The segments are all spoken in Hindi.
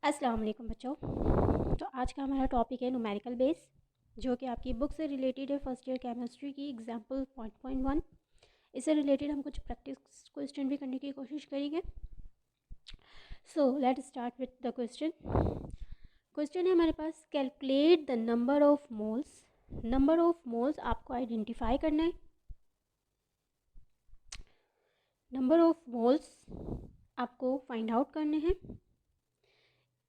अस्सलाम वालेकुम बच्चों। तो आज का हमारा टॉपिक है न्यूमेरिकल बेस, जो कि आपकी बुक से रिलेटेड है। फर्स्ट ईयर केमिस्ट्री की एग्जाम्पल 0.1। इससे रिलेटेड हम कुछ प्रैक्टिस क्वेश्चन भी करने की कोशिश करेंगे। So let start with the question. Question है हमारे पास, calculate the number of moles. Number of moles आपको आइडेंटिफाई करना है। नंबर ऑफ मोल्स आपको फाइंड आउट करने हैं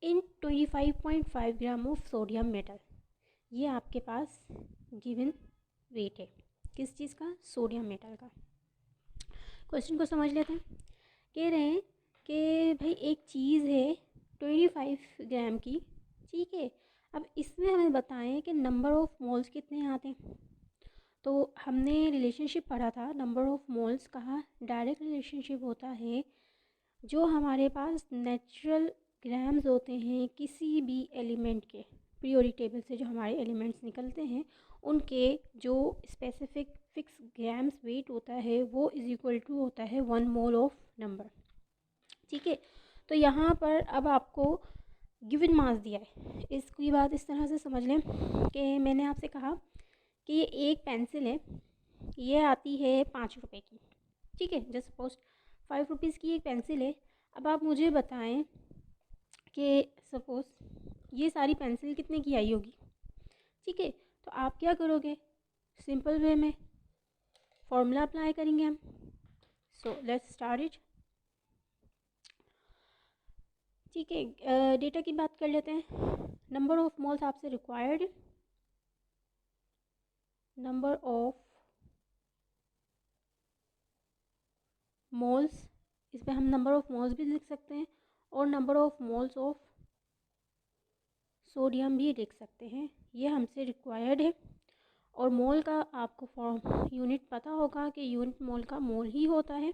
in 25.5 gram of sodium metal. ये आपके पास गिवन वेट है किस चीज़ का? सोडियम मेटल का। क्वेश्चन को समझ लेते हैं। कह रहे हैं कि भाई एक चीज़ है 25 ग्राम की, ठीक है। अब इसमें हमें बताएं कि नंबर ऑफ मोल्स कितने आते हैं। तो हमने रिलेशनशिप पढ़ा था, नंबर ऑफ मोल्स का डायरेक्ट रिलेशनशिप होता है जो हमारे पास नेचुरल ग्राम्स होते हैं किसी भी एलिमेंट के। पीरियोडिक टेबल से जो हमारे एलिमेंट्स निकलते हैं उनके जो स्पेसिफिक फिक्स ग्राम्स वेट होता है वो इज इक्वल टू होता है 1 मोल ऑफ नंबर, ठीक है। तो यहाँ पर अब आपको गिवन मास दिया है। इसकी बात इस तरह से समझ लें कि मैंने आपसे कहा कि ये एक पेंसिल है, ये आती है 5 रुपए की, ठीक है। जस्ट सपोज 5 रुपीज़ की एक पेंसिल है। अब आप मुझे बताएं कि सपोज़ ये सारी पेंसिल कितने की आई होगी, ठीक है। तो आप क्या करोगे? सिंपल वे में फॉर्मूला अप्लाई करेंगे हम। सो लेट्स स्टार्ट इट, ठीक है। डेटा की बात कर लेते हैं। नंबर ऑफ मोल्स आपसे रिक्वायर्ड, नंबर ऑफ मोल्स, इस पर हम नंबर ऑफ मोल्स भी लिख सकते हैं और number of moles of sodium भी लिख सकते हैं। ये हमसे रिक्वायर्ड है। और मोल का आपको फॉर्म यूनिट पता होगा कि यूनिट मोल का मोल ही होता है।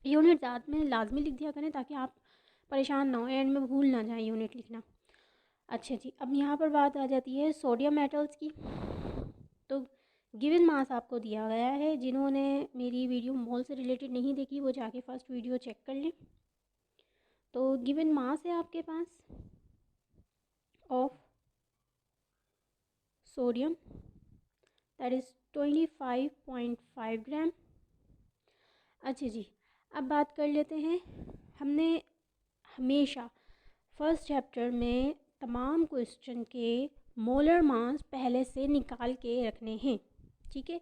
यूनिट साथ में लाजमी लिख दिया करें ताकि आप परेशान ना हो, एंड में भूल ना जाए यूनिट लिखना। अच्छा जी, अब यहाँ पर बात आ जाती है सोडियम मेटल्स की। तो गिवन मास आपको दिया गया है। जिन्होंने मेरी वीडियो मोल से रिलेटेड नहीं देखी वो जाके फर्स्ट वीडियो चेक कर लें। तो गिवन मास है आपके पास ऑफ सोडियम, दैट इज़ 25.5 ग्राम। अच्छा जी, अब बात कर लेते हैं। हमने हमेशा फर्स्ट चैप्टर में तमाम क्वेश्चन के मोलर मास पहले से निकाल के रखने हैं, ठीक है।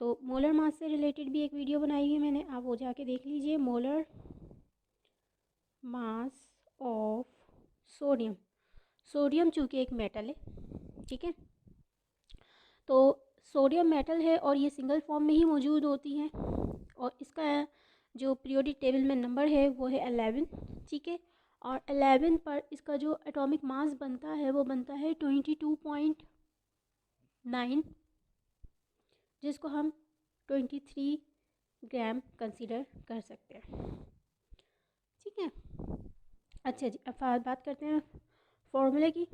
तो मोलर मास से रिलेटेड भी एक वीडियो बनाई है मैंने, आप वो जाके देख लीजिए। Molar mass of sodium, sodium चूँकि एक मेटल है, ठीक है। तो सोडियम मेटल है और ये सिंगल फॉर्म में ही मौजूद होती हैं और इसका जो पीरियोडिक टेबल में नंबर है वो है 11, ठीक है। और 11 पर इसका जो एटॉमिक मास बनता है वो बनता है 22.9, जिसको हम 23 ग्राम कंसीडर कर सकते हैं, ठीक है। अच्छा जी, अब बात करते हैं फॉर्मूले की।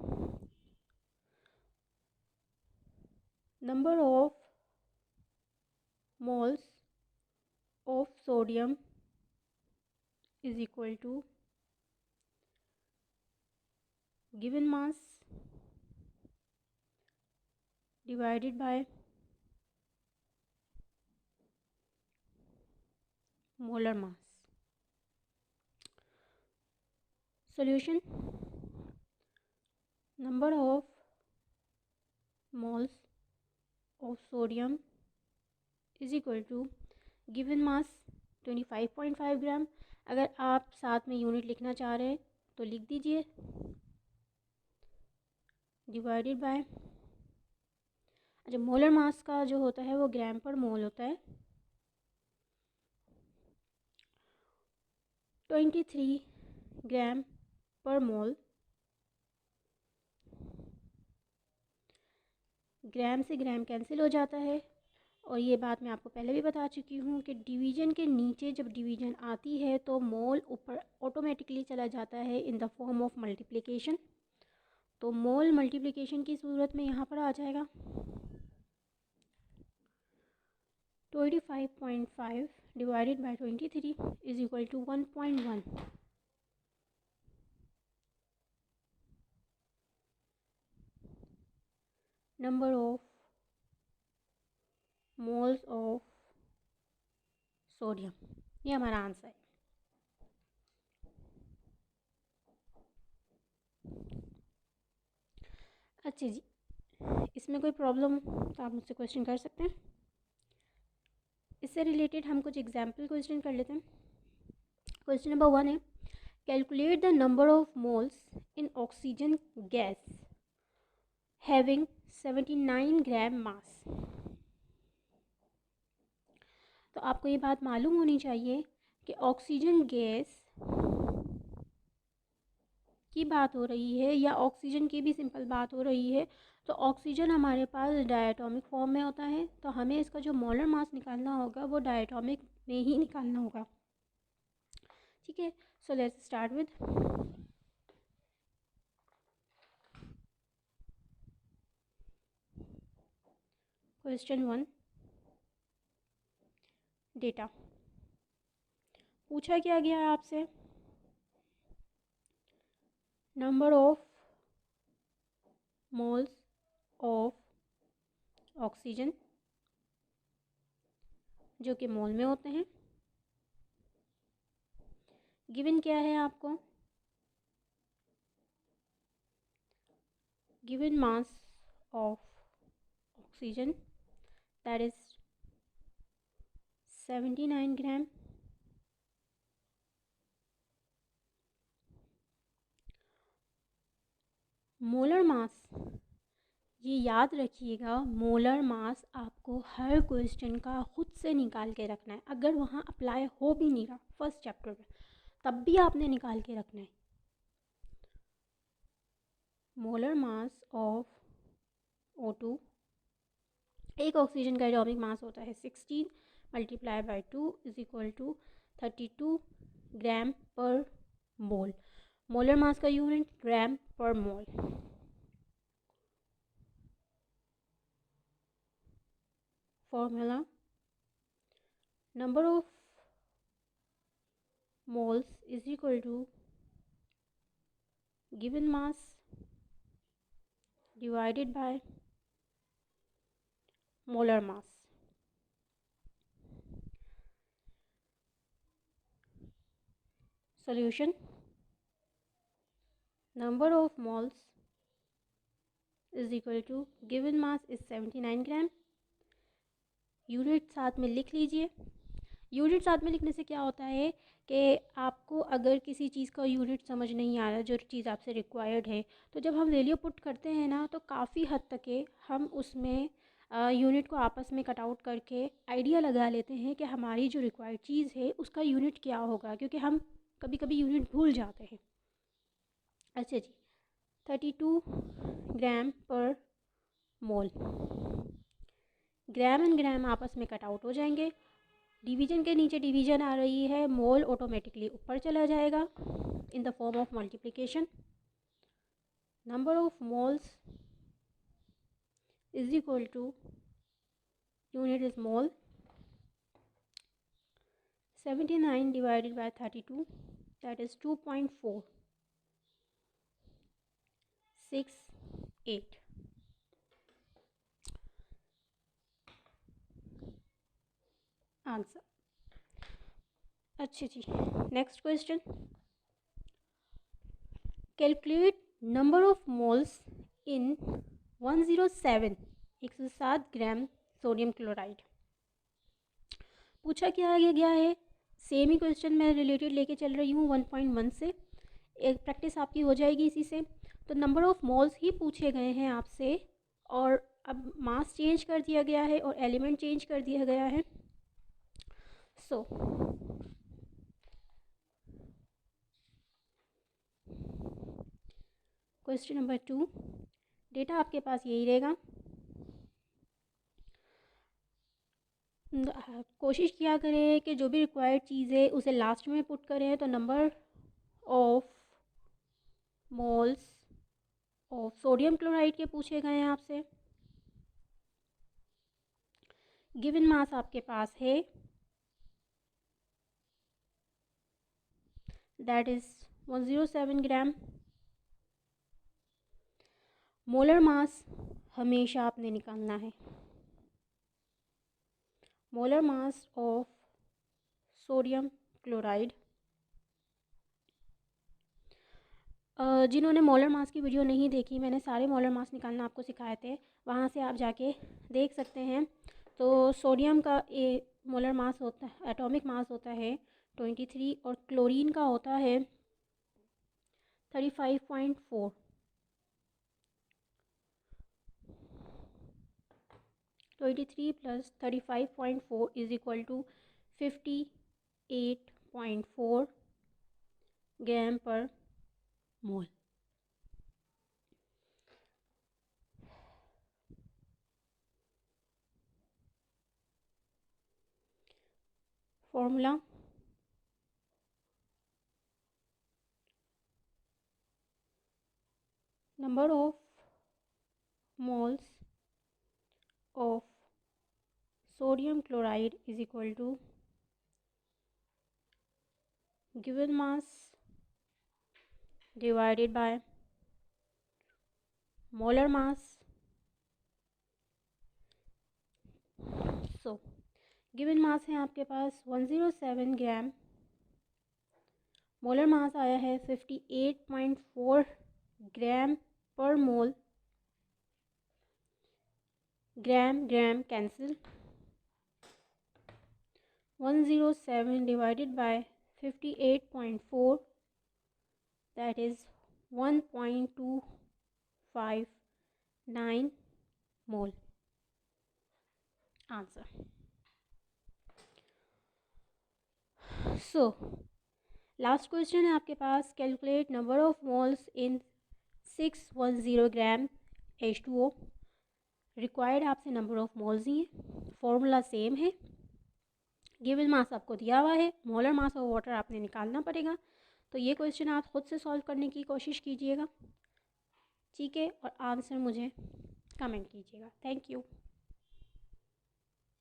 Number of moles of sodium is equal to given mass divided by molar mass. Solution, number of moles of sodium is equal to given mass 25.5 ग्राम। अगर आप साथ में यूनिट लिखना चाह रहे हैं तो लिख दीजिए, डिवाइडेड बाय, अच्छा मोलर मास का जो होता है वो ग्राम पर मोल होता है, 23 ग्राम पर मोल। ग्राम से ग्राम कैंसिल हो जाता है। और ये बात मैं आपको पहले भी बता चुकी हूँ कि डिवीज़न के नीचे जब डिवीज़न आती है तो मोल ऊपर ऑटोमेटिकली चला जाता है इन द फॉर्म ऑफ मल्टीप्लिकेशन। तो मोल मल्टीप्लिकेशन की सूरत में यहाँ पर आ जाएगा 25.5 divided by 23 is equal to 1.1। Number of moles of sodium, ये हमारा आंसर है। अच्छा जी, इसमें कोई प्रॉब्लम तो आप मुझसे क्वेश्चन कर सकते हैं। इससे रिलेटेड हम कुछ एग्जाम्पल क्वेश्चन कर लेते हैं। क्वेश्चन नंबर 1 है, calculate the number of moles in oxygen gas having 79 ग्राम मास। तो आपको ये बात मालूम होनी चाहिए कि ऑक्सीजन गैस की बात हो रही है या ऑक्सीजन की भी सिंपल बात हो रही है। तो ऑक्सीजन हमारे पास डायटोमिक फॉर्म में होता है, तो हमें इसका जो मोलर मास निकालना होगा वो डायटोमिक में ही निकालना होगा। ठीक है, so let's start with question 1। Data पूछा क्या गया है आपसे, number of moles of oxygen जो कि मोल में होते हैं। गिवन क्या है आपको, given mass of oxygen that is 79 gram. Molar mass, ये याद रखिएगा, मोलर मास आपको हर क्वेश्चन का खुद से निकाल के रखना है। अगर वहाँ अप्लाई हो भी नहीं रहा फर्स्ट चैप्टर में, तब भी आपने निकाल के रखना है। मोलर मास ऑफ O2, एक ऑक्सीजन का एटॉमिक मास होता है 16 multiply by 2 is equal to 32 gram per mole. Molar mass का unit gram per mole. Formula, number of moles is equal to given mass divided by molar mass. Solution, number of moles is equal to given mass is 79 gram. Unit साथ में लिख लीजिए। यूनिट साथ में लिखने से क्या होता है कि आपको अगर किसी चीज़ का यूनिट समझ नहीं आ रहा, जो चीज़ आपसे रिक्वायर्ड है, तो जब हम वैल्यू पुट करते हैं ना, तो काफ़ी हद तक के हम उसमें यूनिट को आपस में कट आउट करके आइडिया लगा लेते हैं कि हमारी जो रिक्वायर्ड चीज़ है उसका यूनिट क्या होगा, क्योंकि हम कभी कभी यूनिट भूल जाते हैं। अच्छा जी, 32 gram per mole, gram and ग्राम आपस में कट आउट हो जाएंगे। डिवीजन के नीचे डिवीजन आ रही है, मोल ऑटोमेटिकली ऊपर चला जाएगा in the form of multiplication. Number of moles is equal to, unit is mole, 79 divided by 32 that is 2.468 answer. अच्छा जी, next question, calculate number of moles in 107 gram sodium chloride. पूछा क्या गया है, सेम ही क्वेश्चन मैं रिलेटेड लेके चल रही हूँ 1.1 से, एक प्रैक्टिस आपकी हो जाएगी इसी से। तो नंबर ऑफ मोल्स ही पूछे गए हैं आपसे, और अब मास चेंज कर दिया गया है और एलिमेंट चेंज कर दिया गया है। सो क्वेश्चन नंबर 2, डेटा आपके पास यही रहेगा। कोशिश किया करें कि जो भी रिक्वायर्ड चीज़ है उसे लास्ट में पुट करें। तो number of moles of sodium chloride के पूछे गए हैं आपसे। गिवन मास आपके पास है that is 107 gram. Molar mass हमेशा आपने निकालना है। Molar mass of sodium chloride. जिन्होंने मोलर मास की वीडियो नहीं देखी, मैंने सारे मोलर मास निकालना आपको सिखाए थे, वहाँ से आप जाके देख सकते हैं। तो सोडियम का मोलर मास होता है, एटॉमिक मास होता है 23 और क्लोरीन का होता है 35.4। 23 + 35.4 is equal to 58.4 gram per mole. Formula number of moles of sodium chloride is equal to given mass divided by molar mass. So given mass है आपके पास 107 ग्राम, मोलर मास आया है 58.4 gram per mole. Gram gram cancel, 107 divided by 58.4 that is 1.259 mole answer. So last question है आपके पास, calculate number of moles in 610 gram H2O। Required आपसे नंबर ऑफ मोल्स ही है, फॉर्मूला सेम है, गिवन मास आपको दिया हुआ है, मोलर मास ऑफ वाटर आपने निकालना पड़ेगा। तो ये क्वेश्चन आप खुद से सॉल्व करने की कोशिश कीजिएगा, ठीक है, और आंसर मुझे कमेंट कीजिएगा। Thank you.